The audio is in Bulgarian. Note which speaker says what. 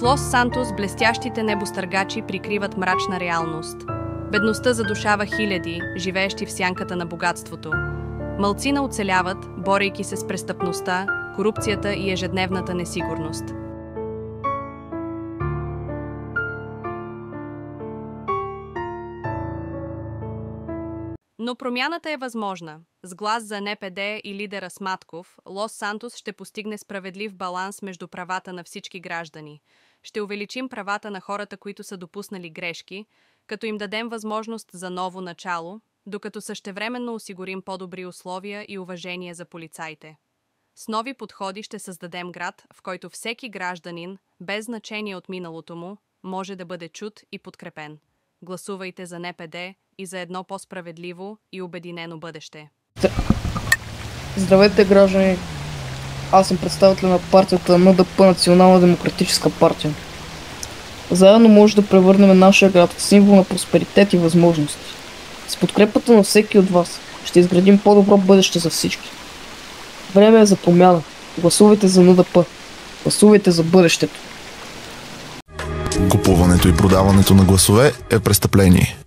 Speaker 1: Лос Сантос блестящите небостъргачи прикриват мрачна реалност. Бедността задушава хиляди, живеещи в сянката на богатството. Малцина оцеляват, борейки се с престъпността, корупцията и ежедневната несигурност. Но промяната е възможна. С глас за НПД и лидера Сматков, Лос Сантос ще постигне справедлив баланс между правата на всички граждани. Ще увеличим правата на хората, които са допуснали грешки, като им дадем възможност за ново начало, докато същевременно осигурим по-добри условия и уважение за полицаите. С нови подходи ще създадем град, в който всеки гражданин, без значение от миналото му, може да бъде чут и подкрепен. Гласувайте за НПД и за едно по-справедливо и обединено бъдеще.
Speaker 2: Здравейте, граждани! Аз съм представител на партията НДП, Национална демократическа партия. Заедно може да превърнем нашия град в символ на просперитет и възможности. С подкрепата на всеки от вас ще изградим по-добро бъдеще за всички. Време е за промяна. Гласувайте за НДП. Гласувайте за бъдещето.
Speaker 3: Купуването и продаването на гласове е престъпление.